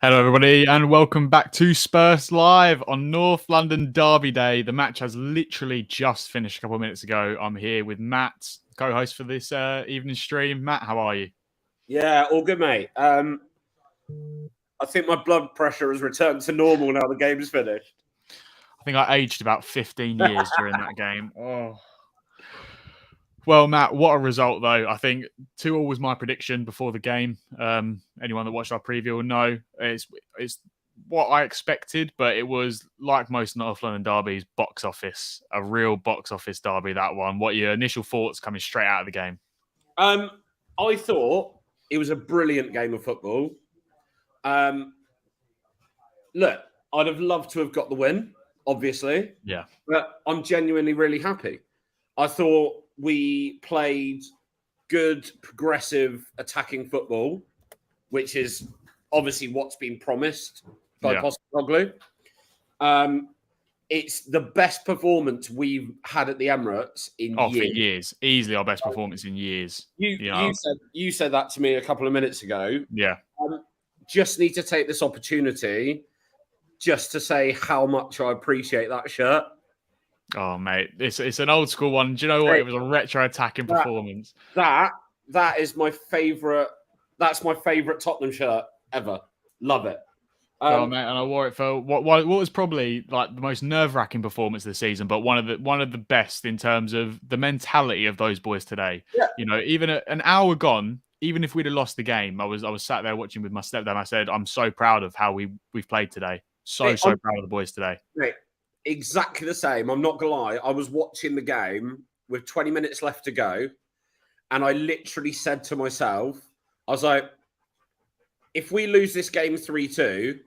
Hello, everybody, and welcome back to Spurs Live on North London Derby Day. The match has literally just finished a couple of minutes ago. I'm here with Matt, co-host for this evening stream. Matt, how are you? Yeah, all good, mate. I think my blood pressure has returned to normal now the game's finished. I think I aged about 15 years during that game. Oh. Well, Matt, what a result, though. I think 2-2 was my prediction before the game. Anyone that watched our preview will know it's what I expected, but it was, like most North London derbies, box office. A real box office derby, that one. What are your initial thoughts coming straight out of the game? I thought it was a brilliant game of football. Look, I'd have loved to have got the win, obviously. Yeah. But I'm genuinely really happy. I thought we played good, progressive, attacking football, which is obviously what's been promised by Postecoglou. It's the best performance we've had at the Emirates in years. For years. Easily our best performance in years. You said that to me a couple of minutes ago. Yeah. Just need to take this opportunity just to say how much I appreciate that shirt. Oh, mate, it's an old school one. Do you know what? It was a retro attacking performance. That is my favourite. That's my favourite Tottenham shirt ever. Love it. Mate, and I wore it for what was probably like the most nerve-wracking performance of the season, but one of the best in terms of the mentality of those boys today. Yeah. You know, even an hour gone, even if we'd have lost the game, I was sat there watching with my stepdad. I said, I'm so proud of how we've played today. So proud of the boys today. Mate, exactly the same. I'm not gonna lie. I was watching the game with 20 minutes left to go, and I literally said to myself, I was like, if we lose this game 3-2,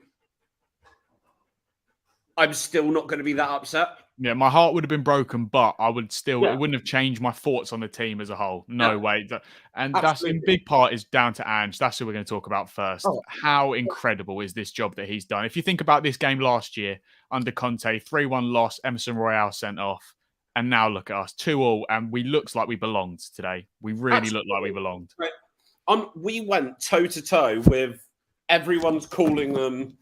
I'm still not going to be that upset. Yeah, my heart would have been broken, but I would still, it wouldn't have changed my thoughts on the team as a whole. No way. And that's in big part is down to Ange. That's who we're going to talk about first. How incredible is this job that he's done? If you think about this game last year under Conte, 3-1 loss, Emerson Royale sent off. And now look at us, 2-2, and we looks like we belonged today. We really looked like we belonged. Right. We went toe-to-toe with everyone's calling them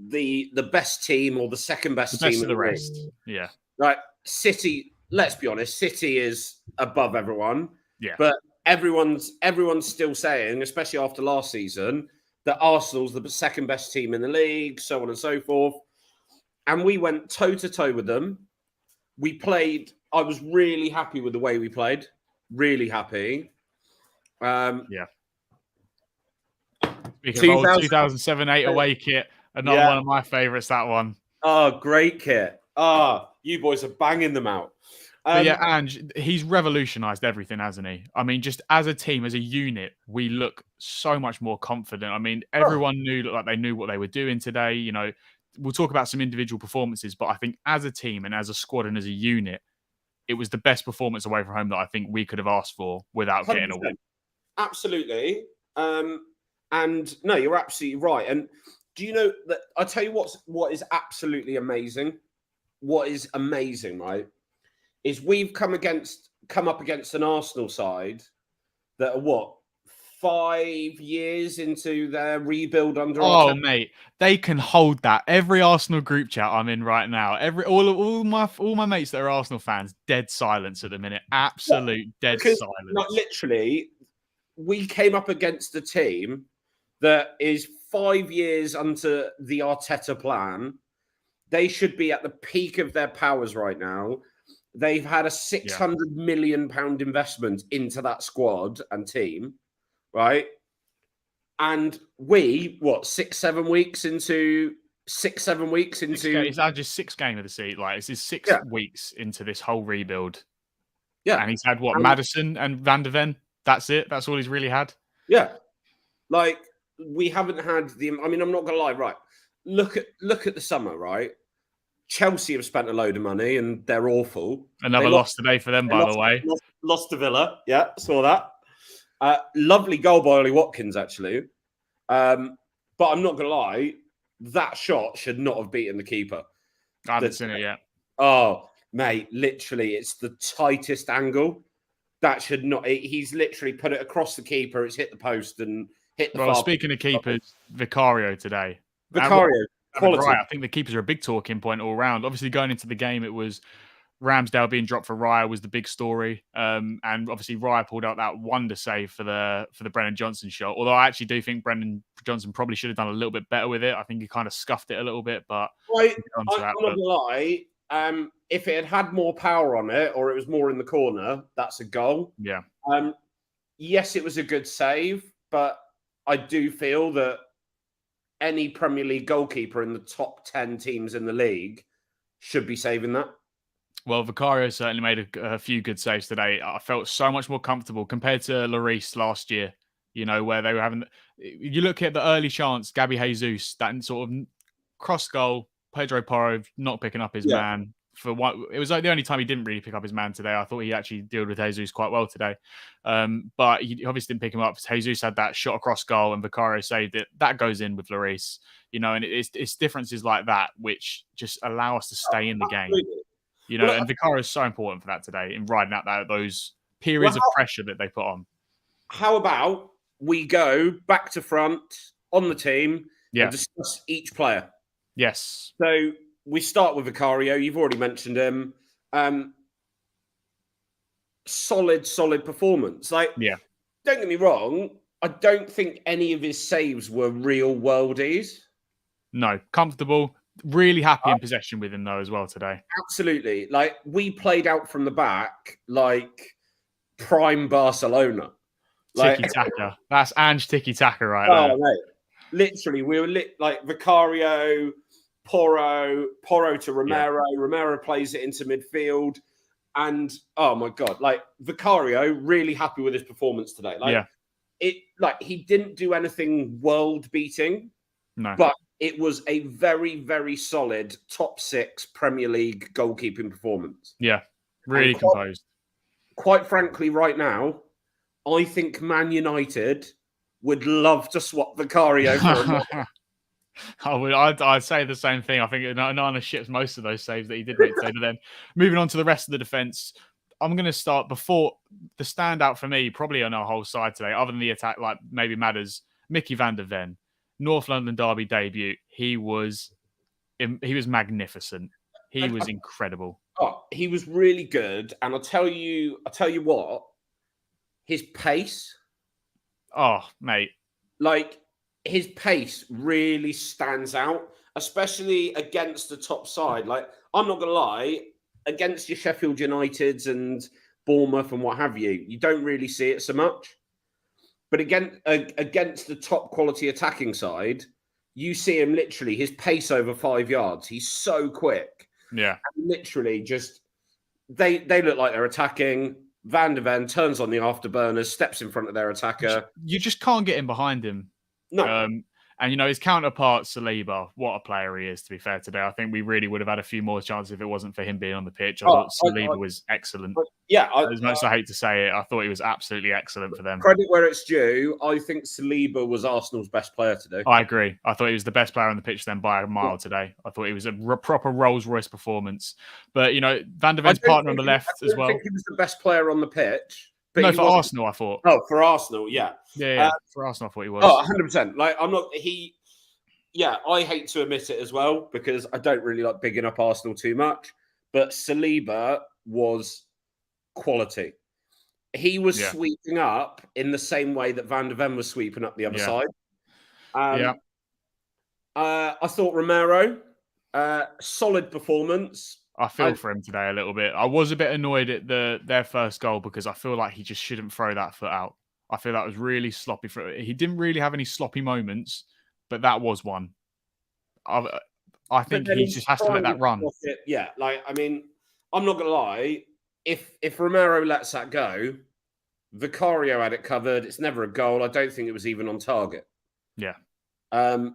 the best team or the second best team of the rest. Yeah. Right. City, let's be honest, City is above everyone. Yeah. But everyone's still saying, especially after last season, that Arsenal's the second best team in the league, so on and so forth. And we went toe-to-toe with them. We played, I was really happy with the way we played. Really happy. Yeah. Speaking of old 2007-8 away kit, another one of my favourites, that one. Oh, great kit. You boys are banging them out. Ange, he's revolutionised everything, hasn't he? I mean, just as a team, as a unit, we look so much more confident. I mean, everyone looked like they knew what they were doing today. You know, we'll talk about some individual performances, but I think as a team and as a squad and as a unit, it was the best performance away from home that I think we could have asked for without 100%. Getting a win. Absolutely. And no, you're absolutely right. And do you know that I'll tell you what is absolutely amazing? What is amazing, right? Is we've come up against an Arsenal side that are 5 years into their rebuild under Arteta. Mate, they can hold that. Every Arsenal group chat I'm in right now, all my mates that are Arsenal fans, dead silence at the minute. Absolute dead silence. Like, literally, we came up against a team that is 5 years into the Arteta plan. They should be at the peak of their powers right now. They've had a £600 million investment into that squad and team, right? And we, 6-7 weeks into 6-7 weeks into it's our just 6th game of the season. Like it's his 6 weeks into this whole rebuild. Yeah. And he's had Maddison and Van de Ven. That's it. That's all he's really had. Yeah. Like we haven't had I'm not gonna lie, right? Look at the summer, right? Chelsea have spent a load of money and they're awful. Another loss today for them, by the way. Lost to Villa. Yeah, saw that. Lovely goal by Ollie Watkins, actually. But I'm not going to lie, that shot should not have beaten the keeper. I haven't seen it yet. Oh, mate, literally, it's the tightest angle. That should not... He's literally put it across the keeper, it's hit the post, and hit the Well, far. speaking of keepers, Vicario today. Vicario, quality. Right, I think the keepers are a big talking point all round. Obviously, going into the game, it was Ramsdale being dropped for Raya was the big story, and obviously Raya pulled out that wonder save for the Brennan Johnson shot. Although I actually do think Brennan Johnson probably should have done a little bit better with it. I think he kind of scuffed it a little bit, but I'm not gonna lie. If it had more power on it, or it was more in the corner, that's a goal. Yeah. Yes, it was a good save, but I do feel that any Premier League goalkeeper in the top 10 teams in the league should be saving that. Well, Vicario certainly made a few good saves today. I felt so much more comfortable compared to Lloris last year, where they were having. You look at the early chance, Gabby Jesus, that sort of cross goal, Pedro Porro not picking up his man. For one, it was like the only time he didn't really pick up his man today. I thought he actually dealt with Jesus quite well today. But he obviously didn't pick him up. Jesus had that shot across goal and Vicario saved it. That goes in with Lloris, and it's differences like that which just allow us to stay in the game. And Vicario is so important for that today in riding out those periods of pressure that they put on. How about we go back to front on the team and discuss each player? Yes. So we start with Vicario. You've already mentioned him. Solid performance. Don't get me wrong. I don't think any of his saves were real worldies. No, comfortable. Really happy in possession with him though as well today. Absolutely. We played out from the back like prime Barcelona. Tiki-taka. That's Ange tiki-taka right there. Mate. Literally, we were Vicario, Porro to Romero. Yeah. Romero plays it into midfield. And, oh my God, Vicario, really happy with his performance today. He didn't do anything world-beating. No. But it was a very, very solid top 6 Premier League goalkeeping performance. Yeah, really composed. Quite frankly, right now, I think Man United would love to swap Vicario for him. I'd say the same thing. I think Onana ships most of those saves that he did make today. But then moving on to the rest of the defence, I'm going to start before the standout for me, probably on our whole side today, other than the attack, like maybe Madders, Mickey van der Ven. North London derby debut. He was magnificent. He was incredible. Oh, he was really good. And I'll tell you what, his pace. Oh, mate. His pace really stands out, especially against the top side. I'm not going to lie, against your Sheffield Uniteds and Bournemouth and what have you, you don't really see it so much. But against the top quality attacking side, you see him literally, his pace over 5 yards. He's so quick. Yeah. And literally just, they look like they're attacking. Van der Ven turns on the afterburners, steps in front of their attacker. You just can't get in behind him. No. And, his counterpart, Saliba, what a player he is, to be fair, today. I think we really would have had a few more chances if it wasn't for him being on the pitch. I thought Saliba was excellent. As much as I hate to say it, I thought he was absolutely excellent for them. Credit where it's due. I think Saliba was Arsenal's best player today. I agree. I thought he was the best player on the pitch then by a mile today. I thought it was a proper Rolls-Royce performance. But, Van der Ven's partner on the left as well. I think he was the best player on the pitch. No, for Arsenal, I thought. Oh, for Arsenal, yeah. Yeah, for Arsenal, I thought he was. Oh, 100%. I'm not... I hate to admit it as well, because I don't really like bigging up Arsenal too much. But Saliba was quality. He was sweeping up in the same way that Van der Ven was sweeping up the other side. I thought Romero, solid performance. I feel for him today a little bit. I was a bit annoyed at their first goal because I feel like he just shouldn't throw that foot out. I feel that was really sloppy. He didn't really have any sloppy moments, but that was one. I think he just has to let that run. Yeah, I'm not going to lie. If Romero lets that go, Vicario had it covered. It's never a goal. I don't think it was even on target. Yeah. So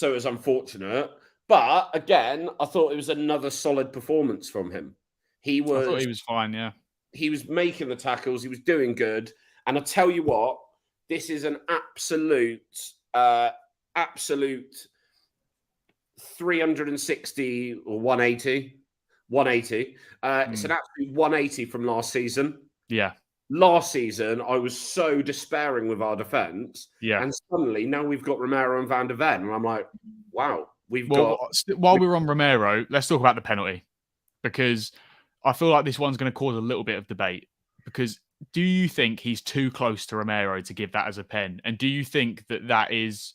it was unfortunate. But again, I thought it was another solid performance from him. I thought he was fine, yeah. He was making the tackles. He was doing good. And I tell you what, this is an absolute 360 or 180. 180. It's an absolute 180 from last season. Yeah. last season, I was so despairing with our defence. Yeah. And suddenly now we've got Romero and Van de Ven. And I'm like, wow, While we're on Romero, let's talk about the penalty, because I feel like this one's going to cause a little bit of debate. Because do you think he's too close to Romero to give that as a pen? And do you think that is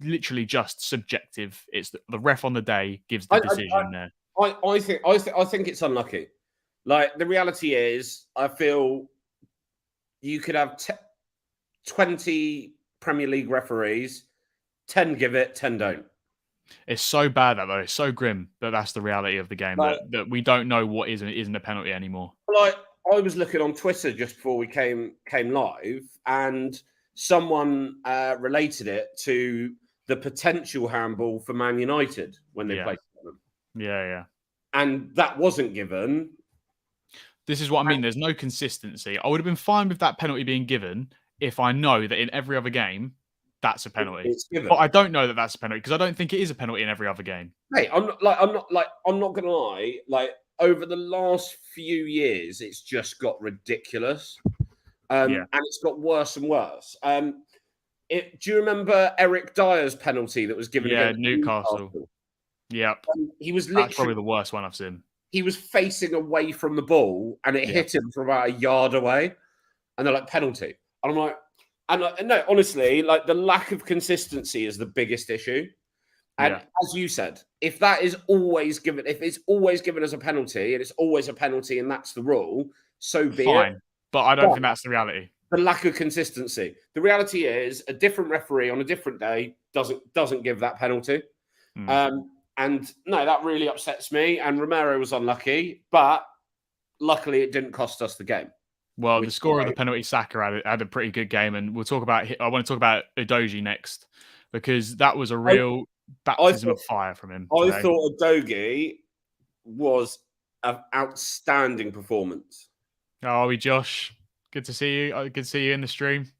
literally just subjective? It's the ref on the day gives the decision there. I think it's unlucky. Like, the reality is, I feel you could have 20 Premier League referees, 10 give it, 10 don't. It's so bad that though. It's so grim that that's the reality of the game, that we don't know what is and isn't a penalty anymore. Like, I was looking on Twitter just before we came live, and someone related it to the potential handball for Man United when they played them. Yeah. And that wasn't given. This is what I mean. There's no consistency. I would have been fine with that penalty being given if I know that in every other game, that's a penalty. It's given. But I don't know that that's a penalty because I don't think it is a penalty in every other game. Hey, I'm not gonna lie. Like, over the last few years, it's just got ridiculous, and it's got worse and worse. Do you remember Eric Dyer's penalty that was given against Newcastle? Yeah, he was that's probably the worst one I've seen. He was facing away from the ball, and it hit him from about a yard away, and they're like, penalty. And I'm like, no, honestly, like, the lack of consistency is the biggest issue. And as you said, if that is always given, if it's always given as a penalty, and it's always a penalty, and that's the rule, so be it. But I don't think that's the reality. The lack of consistency. The reality is, a different referee on a different day doesn't give that penalty. And no, that really upsets me. And Romero was unlucky, but luckily it didn't cost us the game. Well, the scorer of the penalty, Saka, had a pretty good game, and we'll talk about. I want to talk about Udogie next, because that was a real baptism of fire from him today. I thought Udogie was an outstanding performance. Oh, Josh, good to see you. Good to see you in the stream.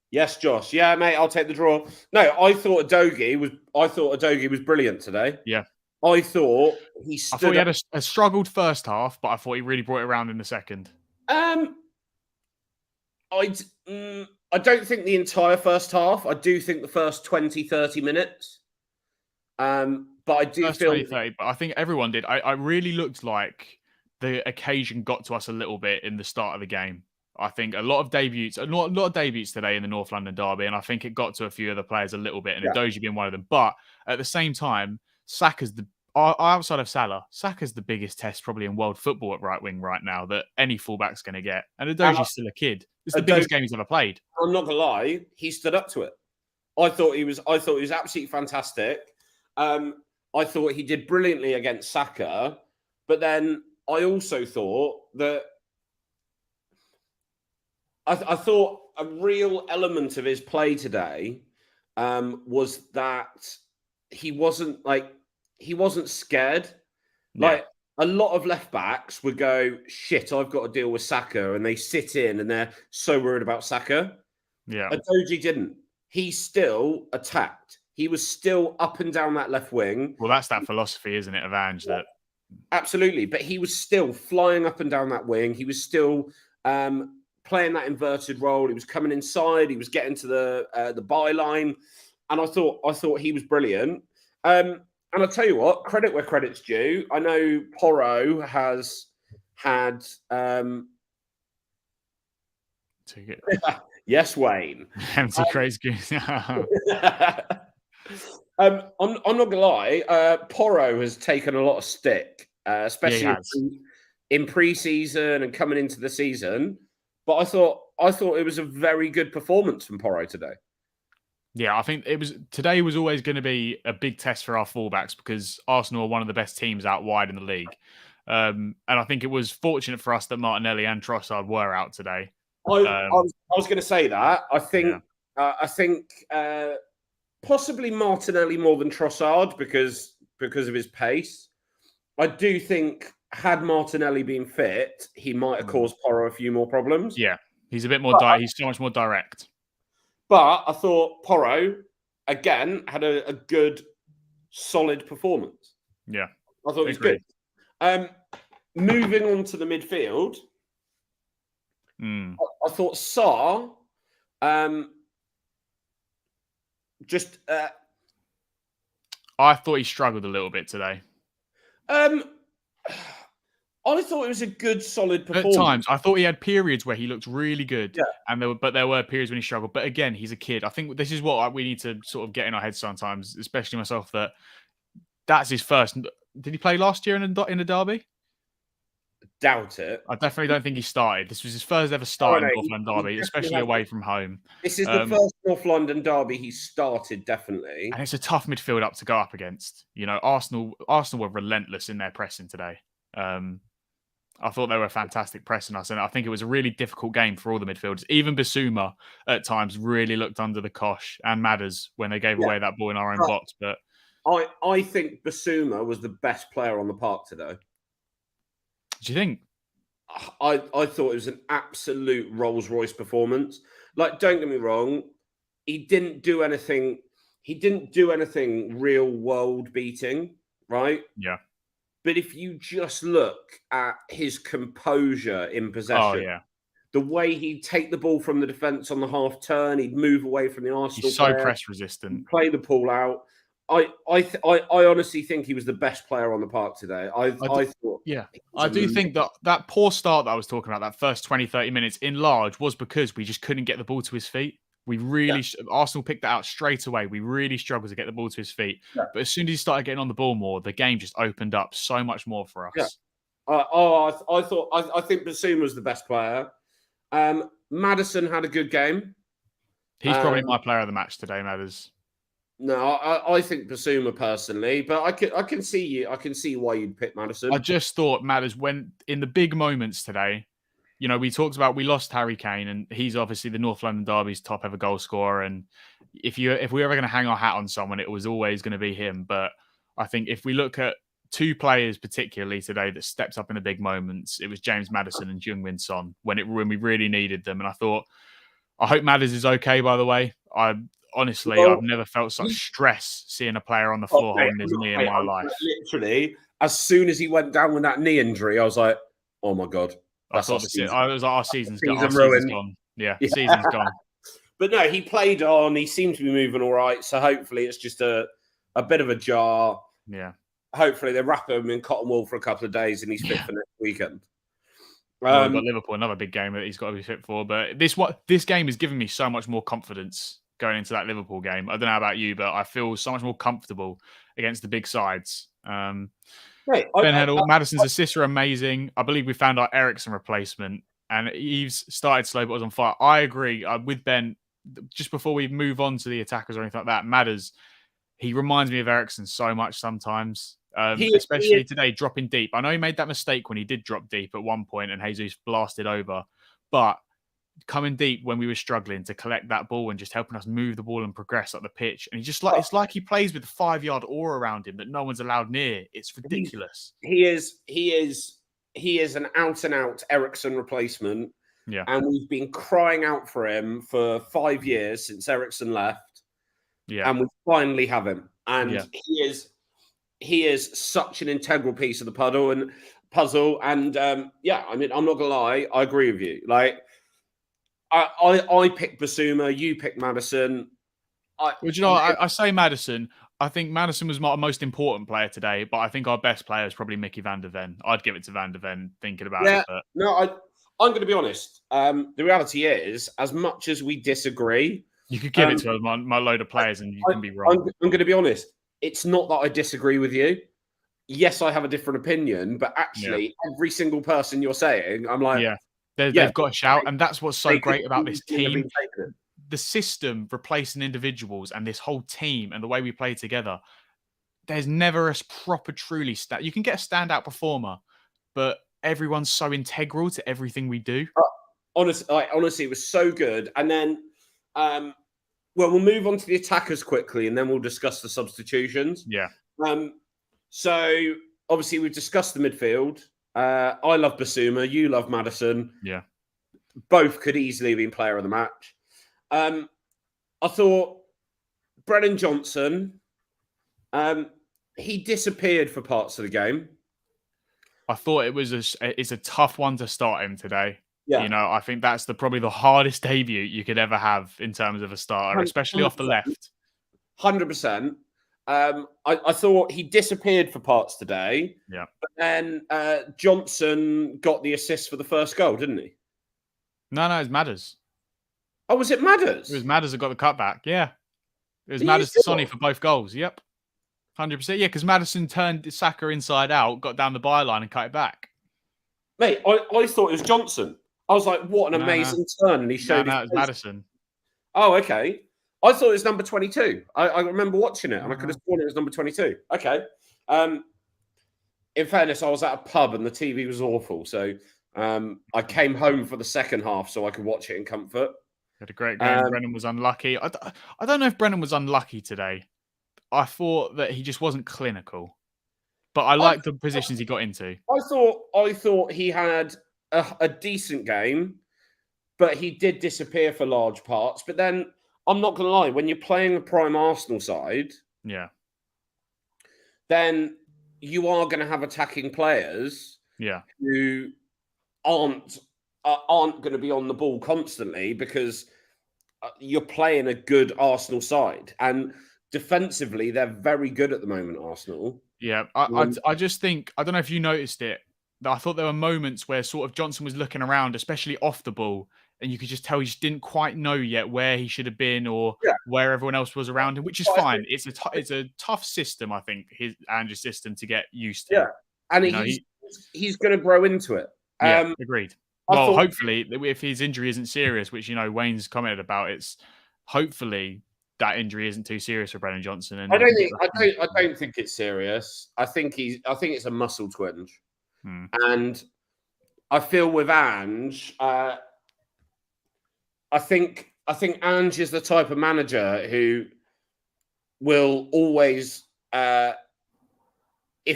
Yes, Josh. Yeah, mate, I'll take the draw. No, I thought Udogie was brilliant today. Yeah. I thought he had a struggled first half, but I thought he really brought it around in the second. I don't think the entire first half. I do think the first 20, 30 minutes. But I do feel 20, 30, but I think everyone did. I really looked like the occasion got to us a little bit in the start of the game. I think a lot of debuts today in the North London derby, and I think it got to a few other players a little bit, and Udogie being one of them. But at the same time, Saka's outside of Salah, Saka's the biggest test probably in world football at right wing right now that any fullback's going to get. And Udogie's still a kid. It's the biggest game he's ever played. I'm not gonna lie, he stood up to it. I thought he was absolutely fantastic. I thought he did brilliantly against Saka, but then I also thought that I thought a real element of his play today was that he wasn't scared. Yeah. Like, a lot of left backs would go, shit, I've got to deal with Saka, and they sit in and they're so worried about Saka. Yeah. Udogie didn't. He still attacked. He was still up and down that left wing. Well, that's that philosophy, isn't it, of Ange? That absolutely, but he was still flying up and down that wing. He was still playing that inverted role. He was coming inside. He was getting to the byline, and I thought he was brilliant. And I'll tell you what, credit where credit's due. I know Porro has had. Yes, Wayne. Empty craze goose. I'm not gonna lie. Porro has taken a lot of stick, especially in pre-season and coming into the season. But I thought it was a very good performance from Porro today. Yeah, I think today was always going to be a big test for our fullbacks because Arsenal are one of the best teams out wide in the league. And I think it was fortunate for us that Martinelli and Trossard were out today. I was going to say that. I think possibly Martinelli more than Trossard because of his pace. I do think had Martinelli been fit, he might have caused Porro a few more problems. Yeah, he's a bit more. He's so much more direct. But I thought Porro again had a good, solid performance. Yeah, I thought it was good. Moving on to the midfield. I thought Sarr just I thought he struggled a little bit today. I thought it was a good, solid At performance. times, I thought he had periods where he looked really good, Yeah. and there were periods when he struggled. But again, he's a kid. I think this is what we need to sort of get in our heads sometimes, especially myself. That's his first. Did he play last year in a derby? Doubt it. I definitely don't think he started. This was his first ever Oh, start in no, North London he derby, definitely especially away from home. This is the first North London derby he started, definitely. And it's a tough midfield up to go up against. You know, Arsenal were relentless in their pressing today. I thought they were fantastic pressing us, and I think it was a really difficult game for all the midfielders. Even Bissouma at times really looked under the cosh, and Madders when they gave away that ball in our own box. But I think Bissouma was the best player on the park today. Do you think? I thought it was an absolute Rolls-Royce performance. Like, don't get me wrong, he didn't do anything. He didn't do anything real world beating, right? Yeah. But if you just look at his composure in possession, the way he'd take the ball from the defence on the half turn, he'd move away from the Arsenal He's so player, press resistant, play the ball out. I honestly think he was the best player on the park today. I thought, I do think that poor start that I was talking about, that first 20, 30 minutes in large was because we just couldn't get the ball to his feet. We really, Arsenal picked that out straight away. We really struggled to get the ball to his feet. Yeah. But as soon as he started getting on the ball more, the game just opened up so much more for us. Yeah. I think Bissouma was the best player. Maddison had a good game. He's probably my player of the match today, Madders. No, I think Bissouma personally, but I can see why you'd pick Maddison. I just thought Madders when in the big moments today. You know, we talked about we lost Harry Kane, and he's obviously the North London Derby's top ever goal scorer. And if we were ever going to hang our hat on someone, it was always going to be him. But I think if we look at two players particularly today that stepped up in the big moments, it was James Maddison and Heung-min Son when we really needed them. And I thought, I hope Madders is okay. By the way, I've never felt such stress seeing a player on the floor holding his knee in my life. Literally, as soon as he went down with that knee injury, I was like, oh my God. I was like, our season's gone. Yeah, season's gone. But no, he played on. He seemed to be moving all right. So hopefully it's just a bit of a jar. Yeah. Hopefully they wrap him in cotton wool for a couple of days and he's fit for next weekend. Well, we've got Liverpool, another big game that he's got to be fit for. But this game has given me so much more confidence going into that Liverpool game. I don't know about you, but I feel so much more comfortable against the big sides. Ben Heddle, Maddison's assists are amazing. I believe we found our Eriksen replacement, and Eves started slow but was on fire. I agree with Ben. Just before we move on to the attackers or anything like that, Madders, he reminds me of Eriksen so much sometimes, especially today, dropping deep. I know he made that mistake when he did drop deep at one point and Jesus blasted over, but coming deep when we were struggling to collect that ball and just helping us move the ball and progress up the pitch. And it's like he plays with a 5-yard aura around him that no one's allowed near. It's ridiculous. He is an out and out Eriksen replacement. Yeah. And we've been crying out for him for 5 years since Eriksen left. Yeah. And we finally have him. And he is such an integral piece of the puzzle. And I mean, I'm not gonna lie, I agree with you. Like, I picked Bissouma, you picked Maddison. I say Maddison. I think Maddison was my most important player today, but I think our best player is probably Mickey van der Ven. I'd give it to van der Ven thinking about it. But... No, I'm going to be honest. The reality is, as much as we disagree... You could give it to my load of players and you can be wrong. I'm going to be honest. It's not that I disagree with you. Yes, I have a different opinion, but actually, every single person you're saying, I'm like... They've got a shout, and that's what's so great about this team. The system replacing individuals and this whole team and the way we play together. There's never a proper, truly you can get a standout performer, but everyone's so integral to everything we do. Honestly, it was so good. And then, we'll move on to the attackers quickly, and then we'll discuss the substitutions. Yeah. So obviously we've discussed the midfield. I love Bissouma. You love Maddison. Yeah. Both could easily have been player of the match. I thought Brennan Johnson, he disappeared for parts of the game. I thought it's a tough one to start him today. Yeah, You know, I think that's probably the hardest debut you could ever have in terms of a starter, especially off the 100%. left. 100%. I thought he disappeared for parts today, Yeah. but then Johnson got the assist for the first goal, didn't he? No, it was Madders. Oh, was it It was Madders? Madders that got the cutback. Yeah. It was Are you Madders to Sonny sure? for both goals. Yep. 100%. Yeah, because Maddison turned Saka inside out, got down the byline and cut it back. Mate, I thought it was Johnson. I was like, what an No, amazing turn. And he showed his it was face. Maddison. Oh, okay. I thought it was number 22. I remember watching it and I could No. have sworn it was number 22. Okay. In fairness, I was at a pub and the TV was awful. So I came home for the second half so I could watch it in comfort. Had a great game. Brennan was unlucky. I don't know if Brennan was unlucky today. I thought that he just wasn't clinical. But I liked the positions he got into. I thought he had a decent game, but he did disappear for large parts. But then I'm not going to lie, when you're playing a prime Arsenal side, Yeah. then you are going to have attacking players who aren't going to be on the ball constantly because you're playing a good Arsenal side. And defensively, they're very good at the moment, Arsenal. Yeah, I just think, I don't know if you noticed it, but I thought there were moments where sort of Johnson was looking around, especially off the ball, and you could just tell he just didn't quite know yet where he should have been or where everyone else was around him, which is fine. It's a tough system, I think, Andrew's system to get used to. Yeah, and he's going to grow into it. Yeah, agreed. Well, hopefully, if his injury isn't serious, which Wayne's commented about, it's hopefully that injury isn't too serious for Brennan Johnson. And I don't think it's serious. I think it's a muscle twinge, and I feel with Ange, I think Ange is the type of manager who will always, if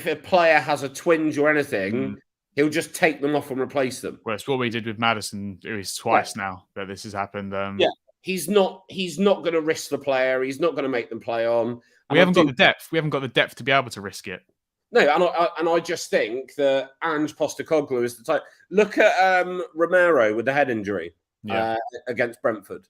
a player has a twinge or anything, he'll just take them off and replace them. Well, it's what we did with Maddison. It was twice now that this has happened. Yeah. He's not going to risk the player. He's not going to make them play on. We haven't got the depth. We haven't got the depth to be able to risk it. No, and I just think that Ange Postecoglou is the type. Look at Romero with the head injury against Brentford,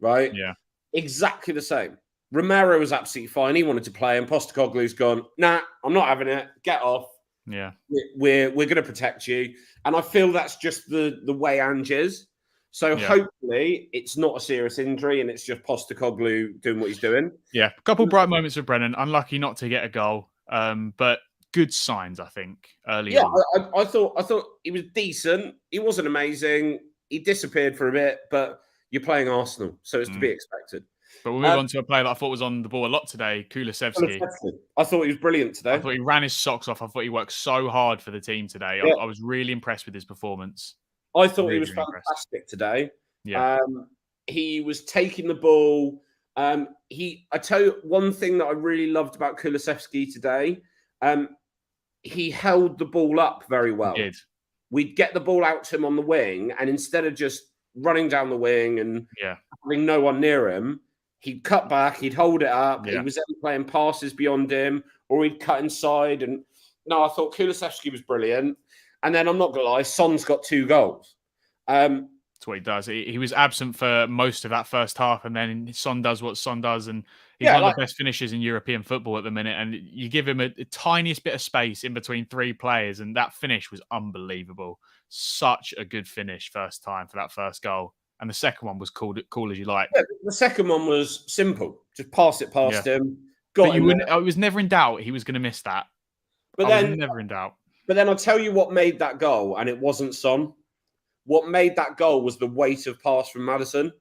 right? Yeah, exactly the same. Romero was absolutely fine. He wanted to play, and Postecoglou's gone, nah, I'm not having it. Get off. Yeah, we're going to protect you. And I feel that's just the way Ange is. So hopefully it's not a serious injury and it's just Postecoglou doing what he's doing. Yeah, a couple bright moments with Brennan. Unlucky not to get a goal, but good signs, I think, early on. I thought he was decent. He wasn't amazing. He disappeared for a bit, but you're playing Arsenal, so it's to be expected. But we'll move on to a player that I thought was on the ball a lot today, Kulusevski. I thought he was brilliant today. I thought he ran his socks off. I thought he worked so hard for the team today. I was really impressed with his performance. I thought he was fantastic today. Yeah. He was taking the ball. I tell you one thing that I really loved about Kulusevski today. He held the ball up very well. He did. We'd get the ball out to him on the wing, and instead of just running down the wing and having no one near him, he'd cut back, he'd hold it up. He was then playing passes beyond him, or he'd cut inside. And no, I thought Kulusevski was brilliant. And then I'm not going to lie, Son's got 2 goals. That's what he does. He was absent for most of that first half, and then Son does what Son does, and he's one of the best finishers in European football at the minute. And you give him a tiniest bit of space in between 3 players, and that finish was unbelievable. Such a good finish first time for that first goal. And the second one was cool as you like. Yeah, the second one was simple. Just pass it past him. I was never in doubt he was going to miss that. But I was never in doubt. But then I'll tell you what made that goal, and it wasn't Son. What made that goal was the weight of pass from Maddison.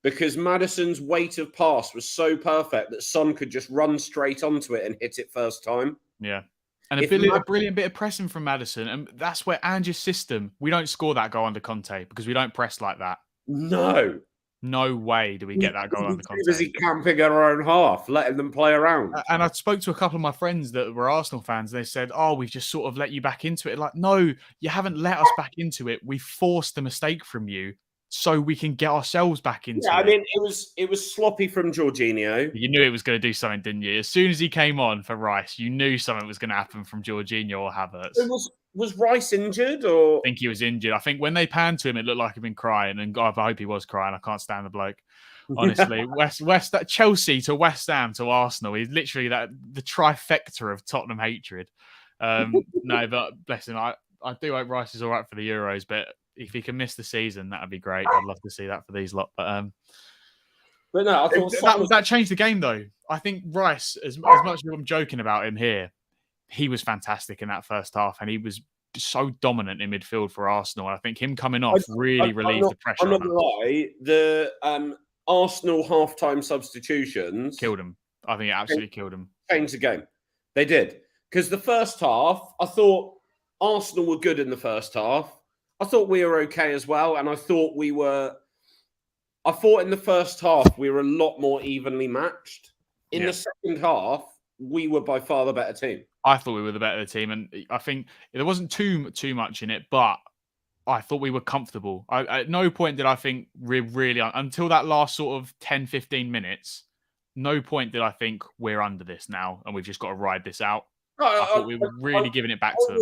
Because Maddison's weight of pass was so perfect that Son could just run straight onto it and hit it first time. Yeah. And a brilliant bit of pressing from Maddison. And that's where Ange's system, we don't score that goal under Conte because we don't press like that. No way do we get that goal under Conte. He was camping at our own half, letting them play around. And I spoke to a couple of my friends that were Arsenal fans. They said, we've just sort of let you back into it. Like, no, you haven't let us back into it. We forced the mistake from you so we can get ourselves back into it. I mean, it was sloppy from Jorginho. You knew it was going to do something, didn't you? As soon as he came on for Rice, you knew something was going to happen from Jorginho or Havertz. Was Rice injured or? I think he was injured. I think when they panned to him, it looked like he'd been crying, and God, I hope he was crying. I can't stand the bloke. Honestly, Chelsea to West Ham to Arsenal. He's literally the trifecta of Tottenham hatred. No, but bless him. I do hope Rice is all right for the Euros, but if he can miss the season, that'd be great. I'd love to see that for these lot. But no, I thought that changed the game, though. I think Rice, as much as I'm joking about him here, he was fantastic in that first half, and he was so dominant in midfield for Arsenal. And I think him coming off really relieved the pressure. I'm not gonna lie. The Arsenal halftime substitutions killed him. I think it absolutely killed him. Changed the game. They did. Because the first half, I thought Arsenal were good in the first half. I thought we were okay as well. And I thought in the first half, we were a lot more evenly matched. In the second half, we were by far the better team. I thought we were the better team. And I think there wasn't too much in it, but I thought we were comfortable. At no point did I think we really, until that last sort of 10, 15 minutes, no point did I think we're under this now and we've just got to ride this out. I thought we were really giving it back to them.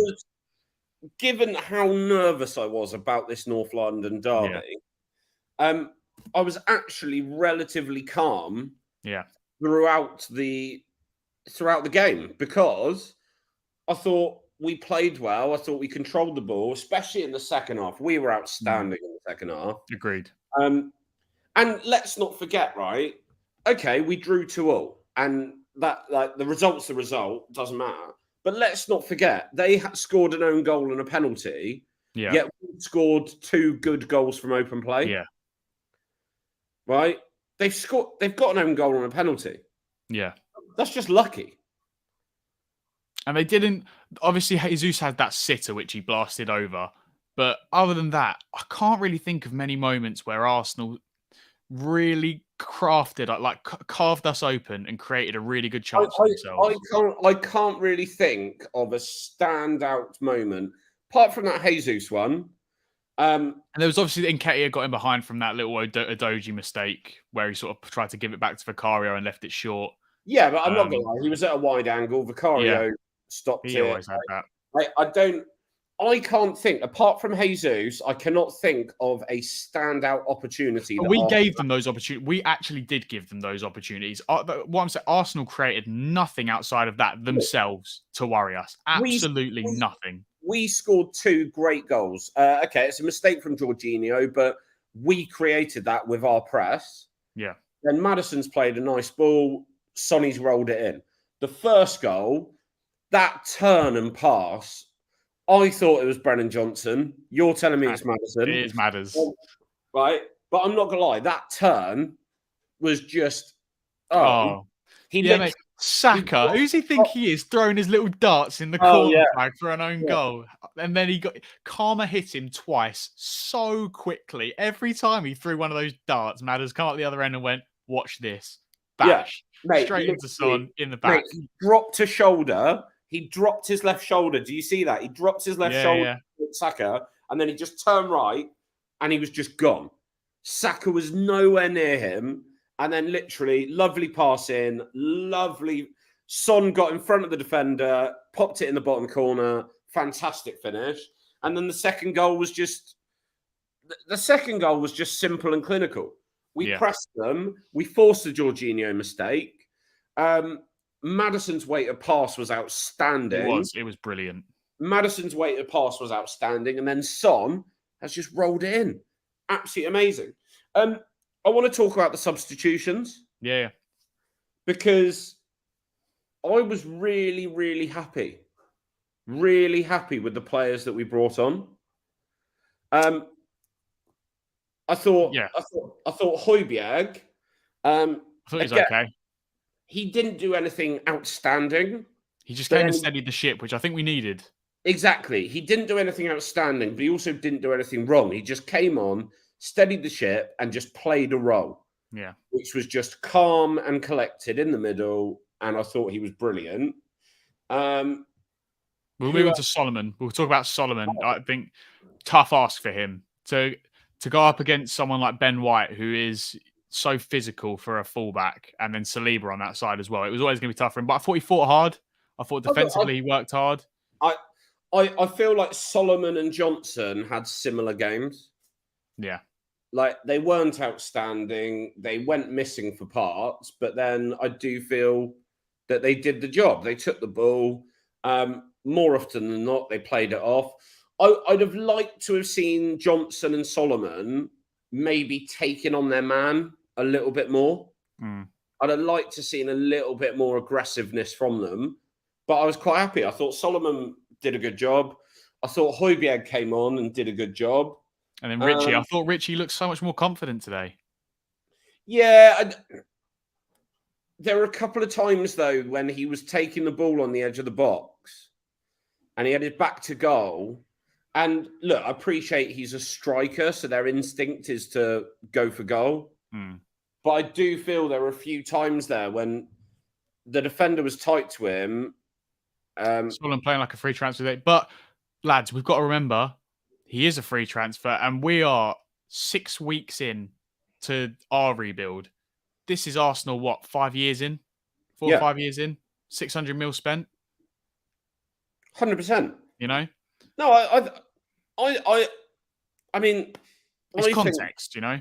Given how nervous I was about this North London derby, I was actually relatively calm throughout the game because I thought we played well. I thought we controlled the ball, especially in the second half. We were outstanding in the second half. Agreed. And let's not forget, right? Okay, we drew 2-2, and that the result's the result, doesn't matter. But let's not forget, they scored an own goal and a penalty. Yeah. Yet we scored 2 good goals from open play. Yeah. Right? They've got an own goal and a penalty. Yeah. That's just lucky. And they didn't. Obviously, Jesus had that sitter which he blasted over. But other than that, I can't really think of many moments where Arsenal really carved us open and created a really good chance for themselves. I can't really think of a standout moment apart from that Jesus one. And there was obviously Nketiah got in behind from that little Udogie mistake where he sort of tried to give it back to Vicario and left it short. Yeah, but I'm not going to lie. He was at a wide angle. Vicario stopped it. He always had that. I can't think, apart from Jesus, I cannot think of a standout opportunity. We gave them those opportunities. We actually did give them those opportunities. What I'm saying, Arsenal created nothing outside of that themselves to worry us. Absolutely nothing. We scored 2 great goals. Okay, it's a mistake from Jorginho, but we created that with our press. Yeah. Then Maddison's played a nice ball. Sonny's rolled it in. The first goal, that turn and pass, I thought it was Brennan Johnson. You're telling me it's Maddison. It is Madders. Right? But I'm not going to lie. That turn was just... mate. Saka, who's he think he is, throwing his little darts in the corner flag for an own goal? And then Karma hit him twice so quickly. Every time he threw one of those darts, Madders come up the other end and went, watch this. Bash. Mate, straight into Son in the back. Mate, he dropped a shoulder. He dropped his left shoulder. Do you see that? He dropped his left shoulder at Saka, and then he just turned right, and he was just gone. Saka was nowhere near him, and then literally, lovely pass in, lovely. Son got in front of the defender, popped it in the bottom corner, fantastic finish. And then the second goal was just simple and clinical. We pressed them. We forced the Jorginho mistake. Maddison's weighted pass was outstanding. It was brilliant. Maddison's weighted pass was outstanding. And then Son has just rolled it in. Absolutely amazing. I want to talk about the substitutions. Yeah. Because I was really, really happy. Really happy with the players that we brought on. I thought Højbjerg. I thought he was okay. He didn't do anything outstanding. He just came and steadied the ship, which I think we needed. Exactly. He didn't do anything outstanding, but he also didn't do anything wrong. He just came on, steadied the ship, and just played a role. Yeah. Which was just calm and collected in the middle, and I thought he was brilliant. We'll move on to Solomon. We'll talk about Solomon. I think tough ask for him to go up against someone like Ben White, who is so physical for a fullback, and then Saliba on that side as well. It was always going to be tough for him, but I thought he fought hard. I thought defensively he worked hard. I feel like Solomon and Johnson had similar games. Yeah. Like, they weren't outstanding. They went missing for parts, but then I do feel that they did the job. They took the ball. More often than not, they played it off. I'd have liked to have seen Johnson and Solomon maybe taking on their man a little bit more. Mm. I'd have liked to seen a little bit more aggressiveness from them, but I was quite happy. I thought Solomon did a good job. I thought Højbjerg came on and did a good job. And then Richie, I thought Richie looked so much more confident today. Yeah, there were a couple of times, though, when he was taking the ball on the edge of the box and he had his back to goal. And look, I appreciate he's a striker, so their instinct is to go for goal. Mm. But I do feel there were a few times there when the defender was tight to him. Solomon playing like a free transfer today. But, lads, we've got to remember, he is a free transfer, and we are 6 weeks in to our rebuild. This is Arsenal, what, 5 years in? 4 or 5 years in? 600 mil spent? 100%. You know? No, I mean... It's context, you know?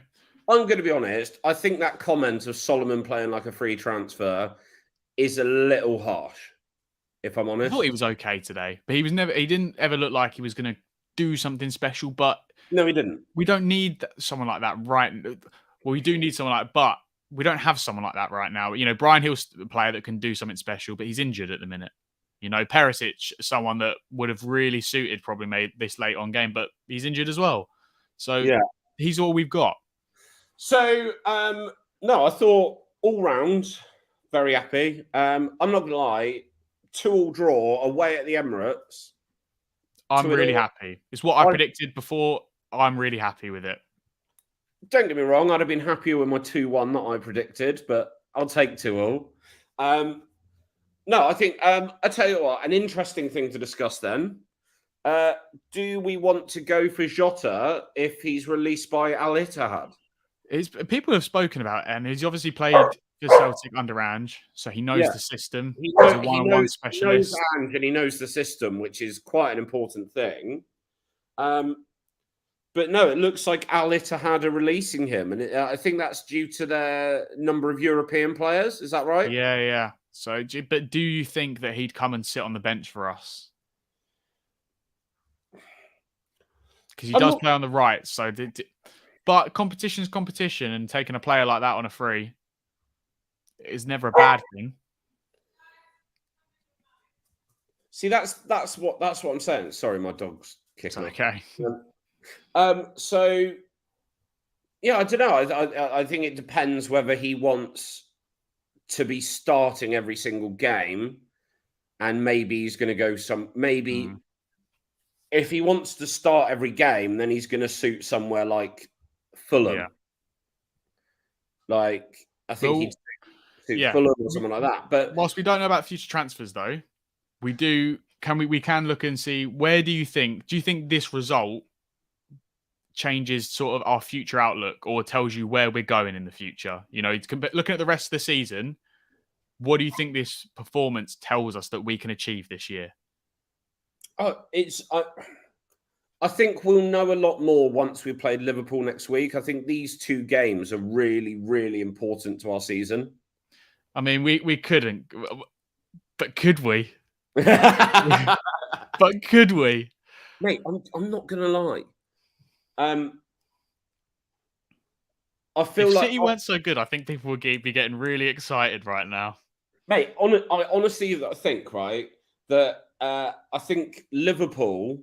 I'm going to be honest. I think that comment of Solomon playing like a free transfer is a little harsh, if I'm honest. I thought he was okay today, but he didn't ever look like he was going to do something special, but... No, he didn't. We don't need someone like that right... Well, we do need someone like... But we don't have someone like that right now. You know, Brian Hill's a player that can do something special, but he's injured at the minute. You know, Perisic, someone that would have really suited probably made this late on game, but he's injured as well. So he's all we've got. So, no, I thought all round, very happy. I'm not going to lie, 2-2 draw away at the Emirates. I'm really happy. It's what I predicted before. I'm really happy with it. Don't get me wrong, I'd have been happier with my 2-1 that I predicted, but I'll take 2-2. No, I think, I tell you what, an interesting thing to discuss then. Do we want to go for Jota if he's released by Al Ittihad? People have spoken about it, and he's obviously played for Celtic under Ange, so he knows the system. He's a one-on-one specialist. He knows Ange and he knows the system, which is quite an important thing. But no, it looks like Al Ittihad are releasing him, and I think that's due to their number of European players. Is that right? Yeah. So, but do you think that he'd come and sit on the bench for us? Because he does play on the right. So, but competition's competition, and taking a player like that on a free is never a bad thing. See, that's what I'm saying. Sorry, my dog's kicking. Okay. So, yeah, I don't know. I think it depends whether he wants to be starting every single game, and maybe he's going to go if he wants to start every game, then he's going to suit somewhere like Fulham. Yeah. Like, I think he'd suit Fulham or something like that. But whilst we don't know about future transfers, though, we can look and see, where do you think this result changes sort of our future outlook, or tells you where we're going in the future? You know, looking at the rest of the season, what do you think this performance tells us that we can achieve this year? I think we'll know a lot more once we played Liverpool next week. I think these 2 games are really, really important to our season. I mean, we couldn't, but could we? But could we? Mate, I'm not going to lie. I feel if like City weren't so good, I think people would be getting really excited right now. Mate, I honestly think, right, that I think Liverpool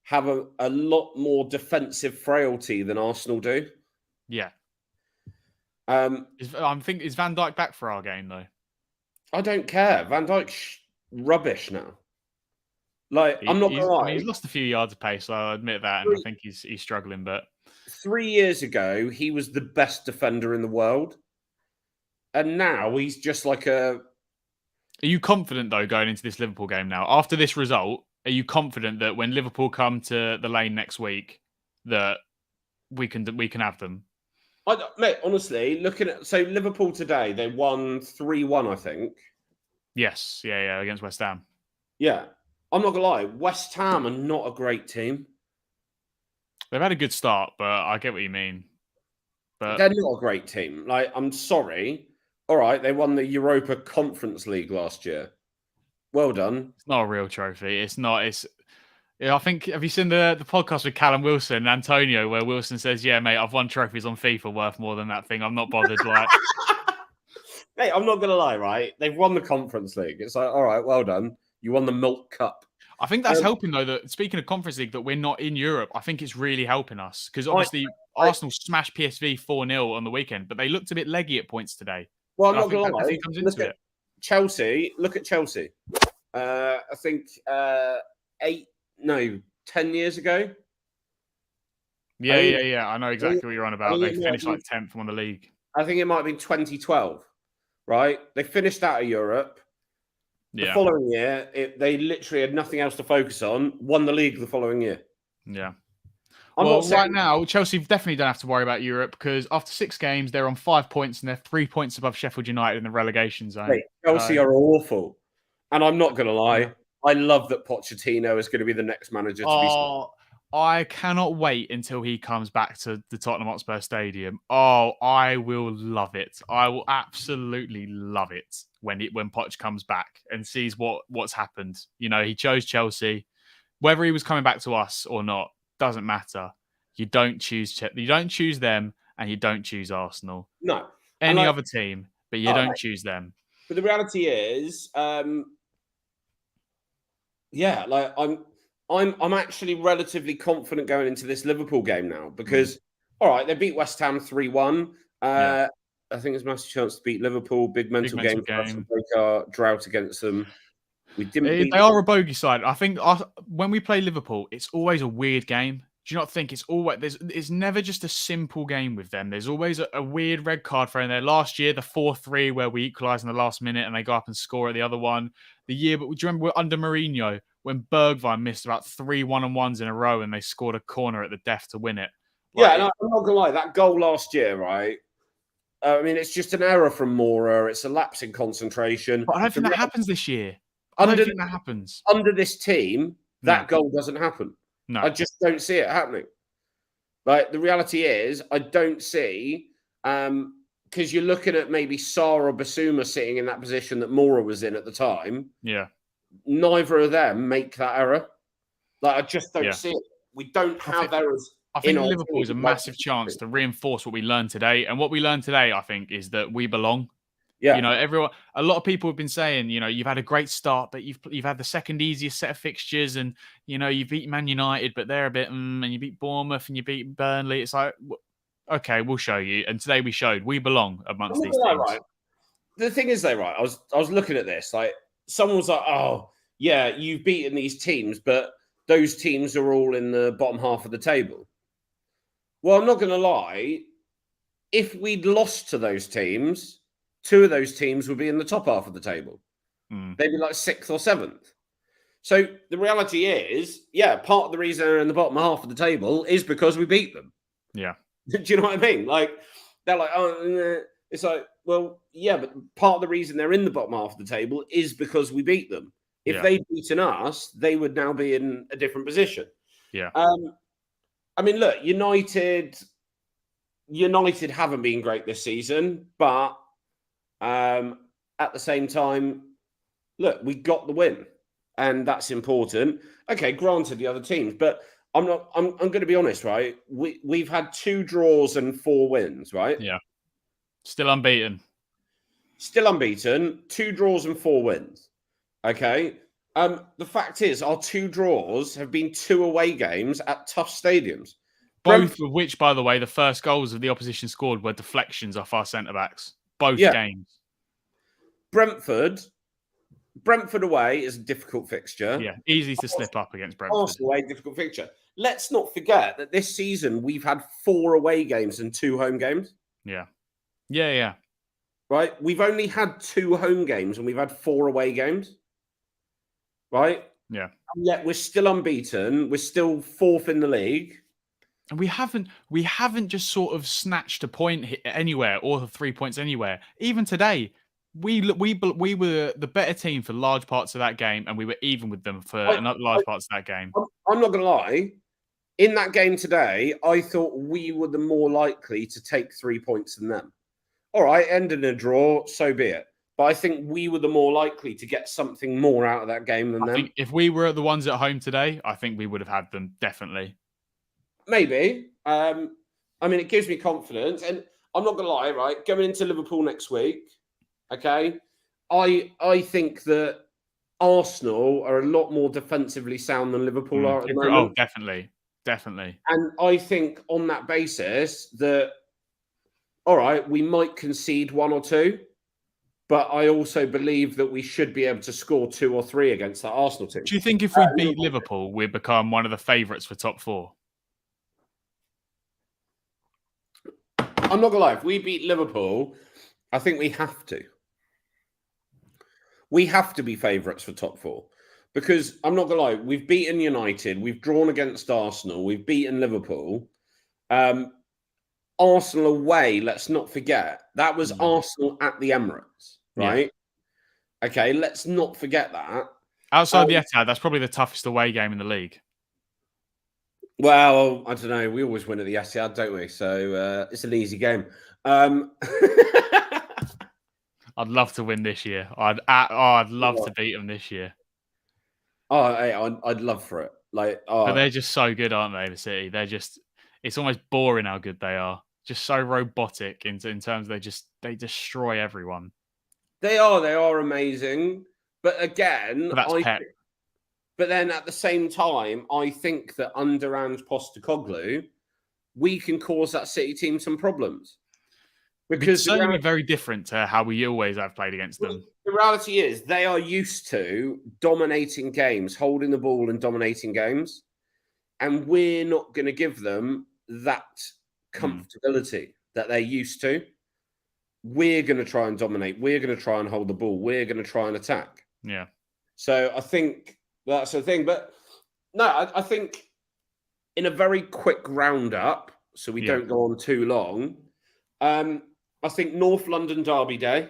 have a lot more defensive frailty than Arsenal do. Yeah. Is Van Dijk back for our game, though? I don't care. Van Dijk's rubbish now. Like, I'm not going to lie. I mean, he's lost a few yards of pace, so I'll admit that, and I think he's struggling. But 3 years ago, he was the best defender in the world. And now he's just like a... Are you confident, though, going into this Liverpool game now? After this result, are you confident that when Liverpool come to the Lane next week, that we can have them? Mate, honestly, looking at... So, Liverpool today, they won 3-1, I think. Yes. Yeah, against West Ham. Yeah. I'm not gonna lie, West Ham are not a great team. They've had a good start, but I get what you mean. But They're not a great team. Like, I'm sorry. All right, they won the Europa Conference League last year. Well done. it's not a real trophy. It's not. It's. Yeah, I think. Have you seen the podcast with Callum Wilson and Antonio, where Wilson says, "Yeah, mate, I've won trophies on FIFA worth more than that thing. I'm not bothered." Like, Hey, I'm not gonna lie, right? They've won the Conference League. It's like, all right, well done. You won the Milk Cup. I think that's helping though. That speaking of Conference League, that we're not in Europe. I think it's really helping us because obviously Arsenal smashed PSV 4-0 on the weekend, but they looked a bit leggy at points today. Well, I'm And I not think gonna that lie. definitely comes into it. Chelsea. Look at Chelsea. I think 10 years ago. Yeah. I know exactly what you're on about. They finished like 10th from the league. I think it might have been 2012, right? They finished out of Europe. The Yeah. following year, they literally had nothing else to focus on, won the league the following year. Yeah. I'm Well, not saying, right now, Chelsea definitely don't have to worry about Europe because after 6 games, they're on 5 points and they're 3 points above Sheffield United in the relegation zone. mate, Chelsea are awful. And I'm not going to lie, Yeah. I love that Pochettino is going to be the next manager to be. I cannot wait until he comes back to the Tottenham Hotspur Stadium. Oh, I will love it. I will absolutely love it when Poch comes back and sees what's happened. You know, he chose Chelsea. Whether he was coming back to us or not doesn't matter. You don't choose them, and you don't choose Arsenal. No, any other team, but you don't choose them. But the reality is, yeah, like I'm actually relatively confident going into this Liverpool game now because, all right, they beat West Ham 3-1. I think there's a massive chance to beat Liverpool. Big mental game for us to break our drought against them. We didn't. They are a bogey side. I think when we play Liverpool, it's always a weird game. Do you not think it's never just a simple game with them? There's always a weird red card thrown there. Last year, the 4-3 where we equalised in the last minute and they go up and score at the other one. But do you remember under Mourinho when Bergwijn missed about 3 1-on-1s in a row and they scored a corner at the death to win it? I'm not gonna lie. That goal last year, right? I mean, it's just an error from Mora. It's a lapse in concentration. But I don't think that happens this year. Under this team, that goal doesn't happen. No. I just don't see it happening. Like, the reality is, I don't see, because you're looking at maybe Sarr or Basuma sitting in that position that Mora was in at the time. Yeah. Neither of them make that error. Like, I just don't see it. We don't have errors. I think Liverpool is a massive chance to reinforce what we learned today. And what we learned today, I think, is that we belong. Yeah. You know, a lot of people have been saying, you know, you've had a great start, but you've had the second easiest set of fixtures, and you know, you beat Man United, but they're a bit, and you beat Bournemouth and you beat Burnley. It's like, okay, we'll show you. And today we showed we belong amongst these teams. Right. The thing is, though, right? I was looking at this, like someone was like, "Oh, yeah, you've beaten these teams, but those teams are all in the bottom half of the table." Well, I'm not going to lie. If we'd lost to those teams, 2 of those teams would be in the top half of the table. They'd be like 6th or 7th. So the reality is, yeah, part of the reason they're in the bottom half of the table is because we beat them. Yeah. Do you know what I mean? Like, they're like, oh, it's like, well, yeah, but part of the reason they're in the bottom half of the table is because we beat them. If they'd beaten us, they would now be in a different position. Yeah. I mean, look, United haven't been great this season, but at the same time, look, we got the win, and that's important. Okay, granted, the other teams, but I'm going to be honest, right? We've had 2 draws and 4 wins, right? Yeah. Still unbeaten. 2 draws and 4 wins. Okay. The fact is, our 2 draws have been 2 away games at tough stadiums. Both of which, by the way, the first goals of the opposition scored were deflections off our centre-backs. Both games. Brentford away is a difficult fixture. Yeah, easy to slip up against Brentford. Arsenal away, difficult fixture. Let's not forget that this season we've had 4 away games and 2 home games. Yeah. Yeah. Right? We've only had 2 home games and we've had 4 away games. Right? Yeah. And yet we're still unbeaten. We're still 4th in the league. And we haven't just sort of snatched a point anywhere or 3 points anywhere. Even today, we were the better team for large parts of that game, and we were even with them for I, another large parts of that game. I'm not going to lie. In that game today, I thought we were the more likely to take 3 points than them. All right, ended in a draw, so be it. But I think we were the more likely to get something more out of that game than I them. think if we were the ones at home today, I think we would have had them, definitely. Maybe. I mean, it gives me confidence. And I'm not going to lie, right? Going into Liverpool next week, okay, I think that Arsenal are a lot more defensively sound than Liverpool are at the moment. Oh, definitely. Definitely. And I think on that basis that, all right, we might concede 1 or 2, but I also believe that we should be able to score 2 or 3 against that Arsenal team. Do you think if we beat Liverpool, we become one of the favourites for top 4? I'm not going to lie. If we beat Liverpool, I think we have to. We have to be favourites for top 4. Because I'm not going to lie, we've beaten United, we've drawn against Arsenal, we've beaten Liverpool. Arsenal away, let's not forget, that was Arsenal at the Emirates, right? Yeah. Okay, let's not forget that. Outside the Etihad, that's probably the toughest away game in the league. Well, I don't know. We always win at the Etihad, don't we? So it's an easy game. I'd love to win this year. I'd love to beat them this year. Oh, I'd love for it. But they're just so good, aren't they? The City. It's almost boring how good they are. Just so robotic in terms of they destroy everyone. They are amazing. But again, that's Pep. But then at the same time, I think that under Ange Postecoglou, we can cause that City team some problems. Because it's certainly very different to how we always have played against them. The reality is they are used to dominating games, holding the ball and dominating games. And we're not going to give them that comfortability that they're used to. We're going to try and dominate. We're going to try and hold the ball. We're going to try and attack. Yeah. So I think that's the thing. But no, I think in a very quick roundup, so we don't go on too long, I think North London Derby Day.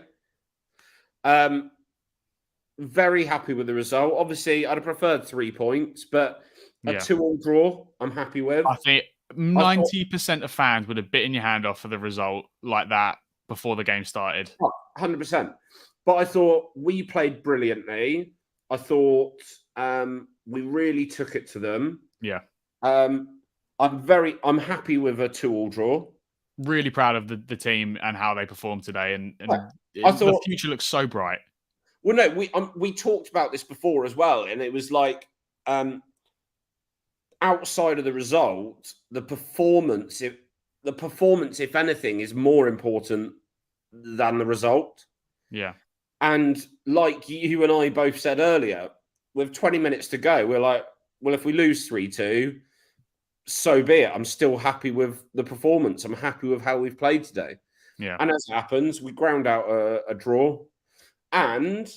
Very happy with the result. Obviously, I'd have preferred 3 points, but a 2-2 draw, I'm happy with. I think 90% of fans would have bitten your hand off for the result like that before the game started. 100%. But I thought we played brilliantly. I thought we really took it to them. Yeah. I'm happy with a 2-2 draw. Really proud of the team and how they performed today, and I thought the future looks so bright. Well, no, we talked about this before as well, and it was like outside of the result, the performance, if anything, is more important than the result. Yeah, and like you and I both said earlier, with 20 minutes to go, we're like, well, if we lose 3-2. So be it. I'm still happy with the performance. I'm happy with how we've played today. Yeah. And as it happens, we ground out a draw. And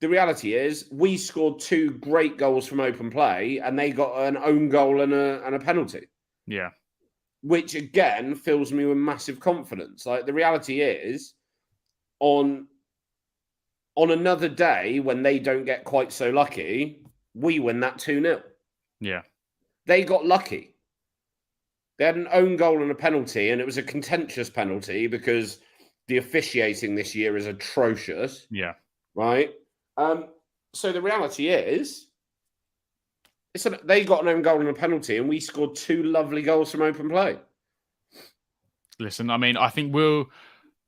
the reality is we scored 2 great goals from open play and they got an own goal and a penalty. Yeah. Which, again, fills me with massive confidence. Like, the reality is, on another day when they don't get quite so lucky, we win that 2-0. Yeah. They got lucky. They had an own goal and a penalty, and it was a contentious penalty because the officiating this year is atrocious. Yeah. Right? So the reality is, they got an own goal and a penalty, and we scored 2 lovely goals from open play. Listen, I mean, I think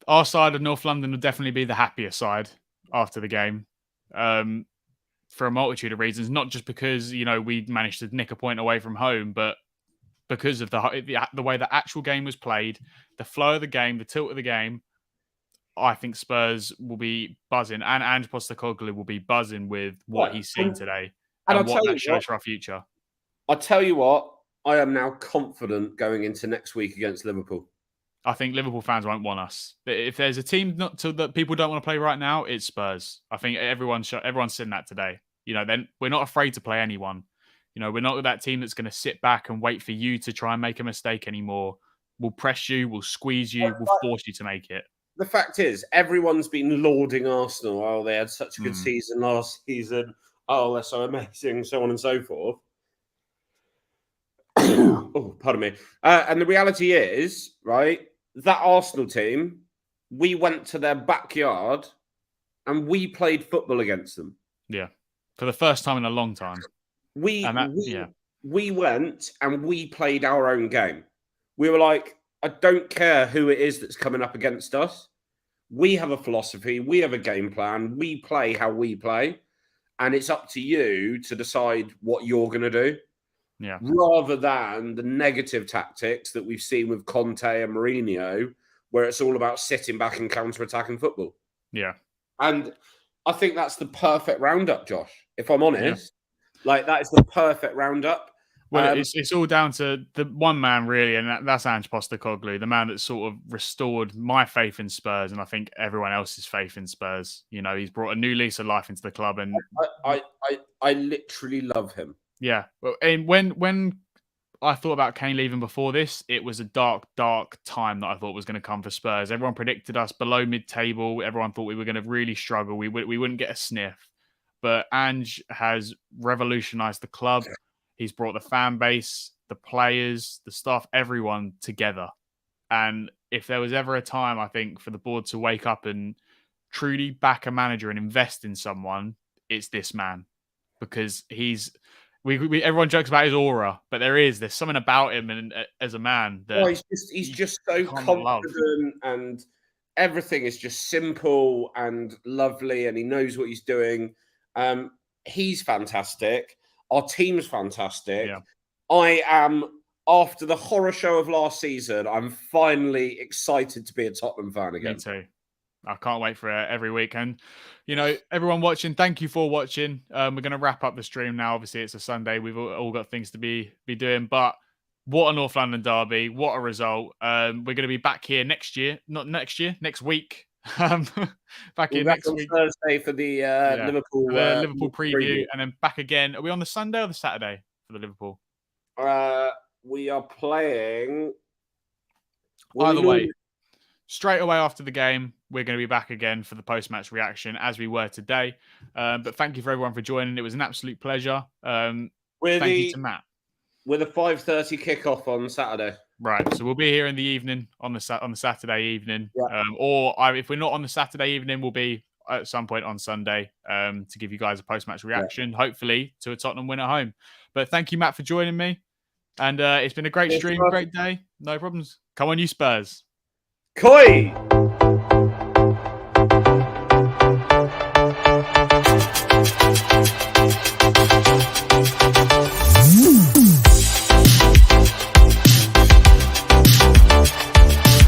our side of North London will definitely be the happier side after the game. For a multitude of reasons, not just because, we managed to nick a point away from home, but because of the way the actual game was played, the flow of the game, the tilt of the game. I think Spurs will be buzzing, and Ange Postecoglou will be buzzing with what he's seen today and what that shows for our future. I'll tell you what, I am now confident going into next week against Liverpool. I think Liverpool fans won't want us. If there's a team that people don't want to play right now, it's Spurs. I think everyone's seen that today. Then we're not afraid to play anyone. We're not that team that's going to sit back and wait for you to try and make a mistake anymore. We'll press you, we'll squeeze you, we'll force you to make it. the fact is, everyone's been lauding Arsenal. Oh, they had such a good Mm. season last season. Oh, they're so amazing, so on and so forth. Oh, pardon me. And the reality is, right, that Arsenal team, we went to their backyard and we played football against them. Yeah. For the first time in a long time. We And that, we yeah. we went and we played our own game. We were like, I don't care who it is that's coming up against us. We have a philosophy, we have a game plan, we play how we play, and it's up to you to decide what you're going to do. Yeah. Rather than the negative tactics that we've seen with Conte and Mourinho, where it's all about sitting back and counter-attacking football. Yeah. And I think that's the perfect roundup, Josh. If I'm honest, like that is the perfect roundup. Well, it's all down to the one man, really, and that's Ange Postecoglou, the man that sort of restored my faith in Spurs, and I think everyone else's faith in Spurs. You know, he's brought a new lease of life into the club, and I literally love him. yeah. Well, and when I thought about Kane leaving before this, it was a dark, dark time that I thought was going to come for Spurs. Everyone predicted us below mid-table. Everyone thought we were going to really struggle. We wouldn't get a sniff. But Ange has revolutionised the club. He's brought the fan base, the players, the staff, everyone together. And if there was ever a time, I think, for the board to wake up and truly back a manager and invest in someone, it's this man. Because everyone jokes about his aura, but there's something about him and as a man that he's just so confident and everything is just simple and lovely, and he knows what he's doing. He's fantastic. Our team's fantastic. Yeah. I am, after the horror show of last season, I'm finally excited to be a Tottenham fan again. Me too. I can't wait for it every week. And, you know, everyone watching, thank you for watching. We're going to wrap up the stream now. Obviously, it's a Sunday. We've all got things to be doing. But what a North London derby. What a result. We're going to be back here next year. Not next year, next week. Back here next week. Thursday for the Liverpool preview. And then back again. Are we on the Sunday or the Saturday for the Liverpool? We are playing. Either way. Straight away after the game, we're going to be back again for the post-match reaction as we were today. But thank you for everyone for joining. It was an absolute pleasure. Thank you to Matt. With a 5:30 kickoff on Saturday. Right. So we'll be here in the evening on the Saturday evening. Yeah. If we're not on the Saturday evening, we'll be at some point on Sunday to give you guys a post-match reaction, hopefully to a Tottenham win at home. But thank you, Matt, for joining me. And it's been a great stream, great day. No problems. Come on, you Spurs. Koi!